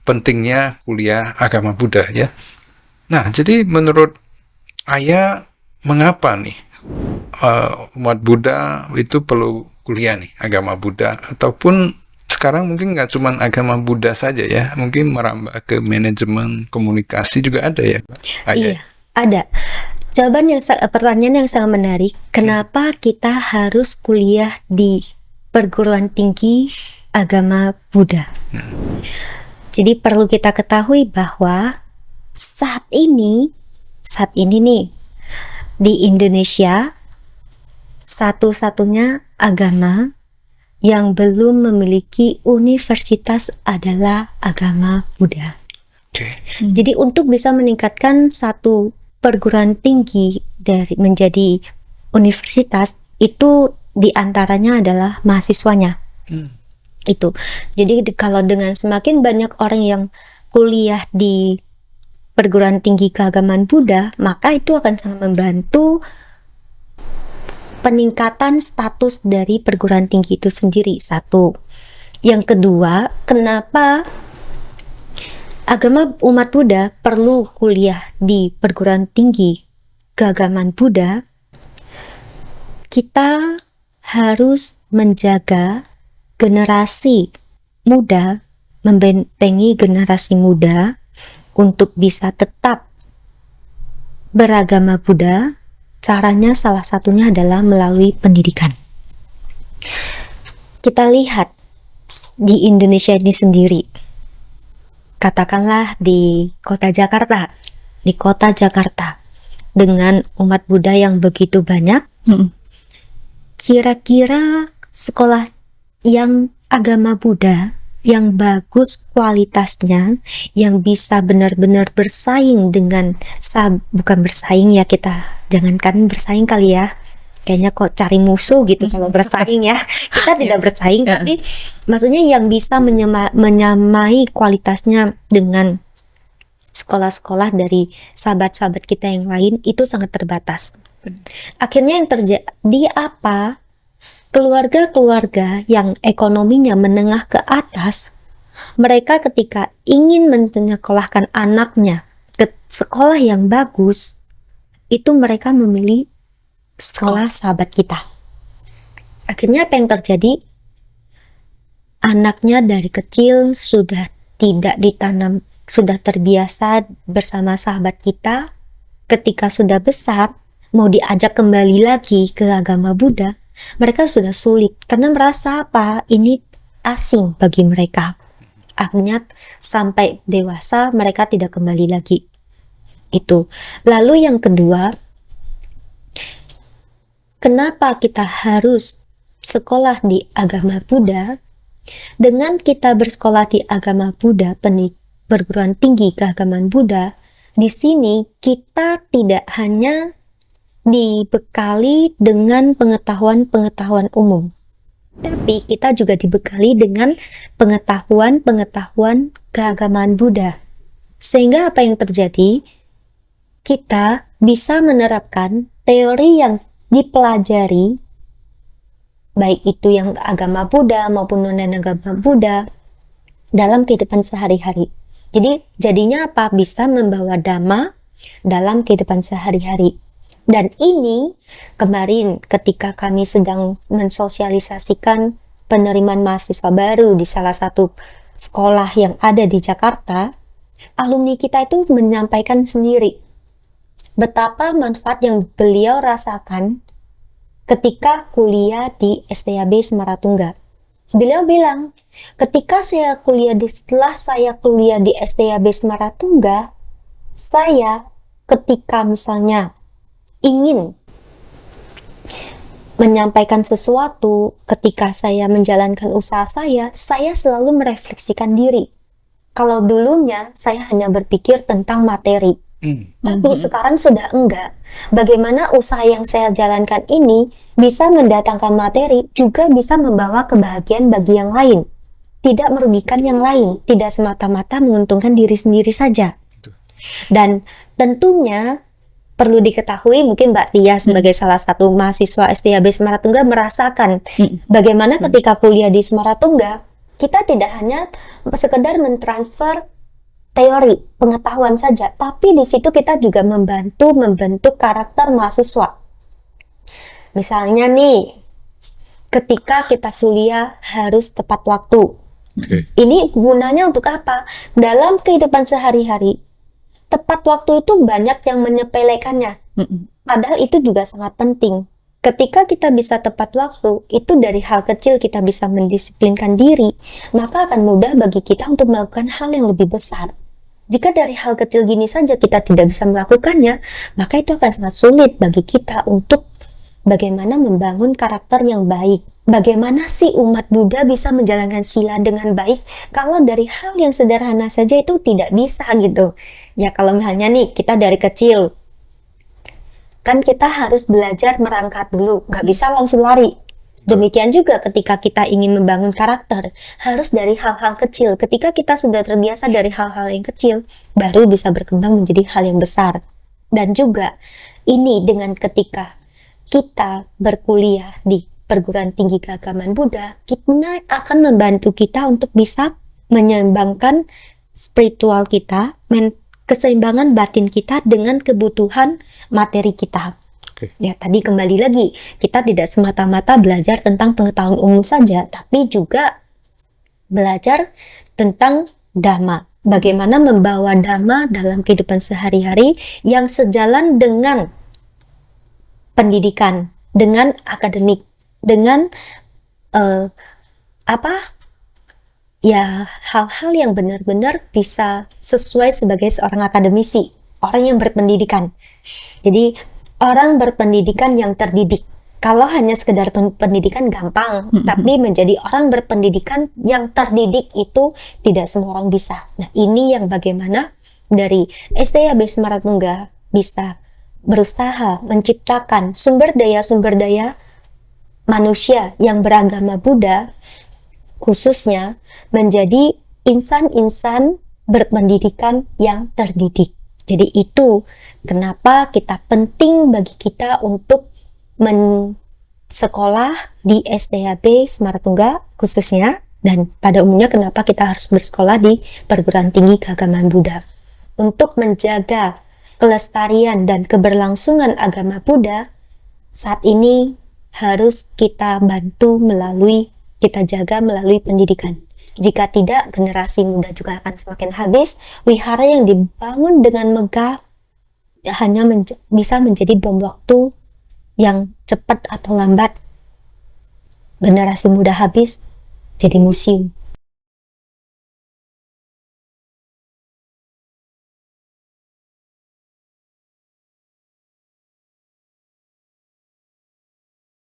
pentingnya kuliah agama Buddha ya. Nah, jadi menurut Ayah, mengapa nih umat Buddha itu perlu kuliah nih agama Buddha, ataupun sekarang mungkin nggak cuma agama Buddha saja ya, mungkin merambah ke manajemen komunikasi juga ada ya, Ayah? Iya, ada. Pertanyaan yang sangat menarik. Kenapa kita harus kuliah di perguruan tinggi agama Buddha? Jadi perlu kita ketahui bahwa saat ini nih di Indonesia satu-satunya agama yang belum memiliki universitas adalah agama Buddha. Jadi untuk bisa meningkatkan satu perguruan tinggi dari menjadi universitas, itu diantaranya adalah mahasiswanya. Itu. Jadi kalau dengan semakin banyak orang yang kuliah di perguruan tinggi keagamaan Buddha, maka itu akan sangat membantu peningkatan status dari perguruan tinggi itu sendiri. Satu. Yang kedua, kenapa agama umat Buddha perlu kuliah di perguruan tinggi keagamaan Buddha? Kita harus menjaga generasi muda, membentengi generasi muda untuk bisa tetap beragama Buddha. Caranya salah satunya adalah melalui pendidikan. Kita lihat di Indonesia ini sendiri, katakanlah di kota Jakarta, dengan umat Buddha yang begitu banyak, kira-kira sekolah yang agama Buddha yang bagus kualitasnya, yang bisa benar-benar bersaing dengan bukan bersaing ya, kita jangankan bersaing kali ya, kayaknya kok cari musuh gitu kalau bersaing ya. Kita tidak bersaing, tapi maksudnya yang bisa menyamai kualitasnya dengan sekolah-sekolah dari sahabat-sahabat kita yang lain itu sangat terbatas. Akhirnya yang terjadi apa? Keluarga-keluarga yang ekonominya menengah ke atas, mereka ketika ingin menyekolahkan anaknya ke sekolah yang bagus, itu mereka memilih sekolah sahabat kita. Akhirnya apa yang terjadi? Anaknya dari kecil sudah tidak ditanam, sudah terbiasa bersama sahabat kita. Ketika sudah besar, mau diajak kembali lagi ke agama Buddha, mereka sudah sulit karena merasa apa? Ini asing bagi mereka. Akhirnya sampai dewasa mereka tidak kembali lagi. Itu. Lalu yang kedua, kenapa kita harus sekolah di agama Buddha? Dengan kita bersekolah di agama Buddha, perguruan tinggi keagamaan Buddha, di sini kita tidak hanya dibekali dengan pengetahuan-pengetahuan umum, tapi kita juga dibekali dengan pengetahuan-pengetahuan keagamaan Buddha. Sehingga apa yang terjadi? Kita bisa menerapkan teori yang dipelajari, baik itu yang agama Buddha maupun non-agama Buddha, dalam kehidupan sehari-hari. Jadi jadinya apa? Bisa membawa dhamma dalam kehidupan sehari-hari. Dan ini kemarin ketika kami sedang mensosialisasikan penerimaan mahasiswa baru di salah satu sekolah yang ada di Jakarta, alumni kita itu menyampaikan sendiri betapa manfaat yang beliau rasakan ketika kuliah di STAB Semaratungga. Beliau bilang, setelah saya kuliah di STAB Semaratungga, saya ketika misalnya ingin menyampaikan sesuatu, ketika saya menjalankan usaha saya selalu merefleksikan diri. Kalau dulunya saya hanya berpikir tentang materi, tapi sekarang sudah enggak. Bagaimana usaha yang saya jalankan ini bisa mendatangkan materi, juga bisa membawa kebahagiaan bagi yang lain, tidak merugikan yang lain, tidak semata-mata menguntungkan diri sendiri saja. Dan tentunya perlu diketahui, mungkin Mbak Tia sebagai salah satu mahasiswa STAB Semaratungga merasakan bagaimana ketika kuliah di Semaratungga, kita tidak hanya sekedar mentransfer teori, pengetahuan saja, tapi di situ kita juga membantu membentuk karakter mahasiswa. Misalnya nih, ketika kita kuliah harus tepat waktu. Ini gunanya untuk apa? Dalam kehidupan sehari-hari, tepat waktu itu banyak yang menyepelekannya. Padahal itu juga sangat penting. Ketika kita bisa tepat waktu, itu dari hal kecil kita bisa mendisiplinkan diri, maka akan mudah bagi kita untuk melakukan hal yang lebih besar. Jika dari hal kecil gini saja kita tidak bisa melakukannya, maka itu akan sangat sulit bagi kita untuk bagaimana membangun karakter yang baik. Bagaimana sih umat Buddha bisa menjalankan sila dengan baik kalau dari hal yang sederhana saja itu tidak bisa gitu. Ya kalau misalnya nih kita dari kecil, kan kita harus belajar merangkak dulu, nggak bisa langsung lari. Demikian juga ketika kita ingin membangun karakter, harus dari hal-hal kecil. Ketika kita sudah terbiasa dari hal-hal yang kecil, baru bisa berkembang menjadi hal yang besar. Dan juga ini dengan ketika kita berkuliah di perguruan tinggi keagamaan Buddha, kita akan membantu kita untuk bisa menyeimbangkan spiritual kita, keseimbangan batin kita dengan kebutuhan materi kita. Ya, tadi kembali lagi, kita tidak semata-mata belajar tentang pengetahuan umum saja, tapi juga belajar tentang Dhamma. Bagaimana membawa Dhamma dalam kehidupan sehari-hari yang sejalan dengan pendidikan, dengan akademik, dengan ya hal-hal yang benar-benar bisa sesuai sebagai seorang akademisi, orang yang berpendidikan. Jadi orang berpendidikan yang terdidik. Kalau hanya sekedar pendidikan gampang, tapi menjadi orang berpendidikan yang terdidik itu tidak semua orang bisa. Nah, ini yang bagaimana dari SDAB Semaratungga bisa berusaha menciptakan sumber daya manusia yang beragama Buddha, khususnya menjadi insan-insan berpendidikan yang terdidik. Jadi itu kenapa kita penting bagi kita untuk sekolah di SDAB Semaratungga khususnya, dan pada umumnya kenapa kita harus bersekolah di perguruan tinggi keagamaan Buddha. Untuk menjaga kelestarian dan keberlangsungan agama Buddha, saat ini harus kita bantu kita jaga melalui pendidikan. Jika tidak, generasi muda juga akan semakin habis. Wihara yang dibangun dengan megah hanya bisa menjadi bom waktu yang cepat atau lambat. Generasi muda habis, jadi museum.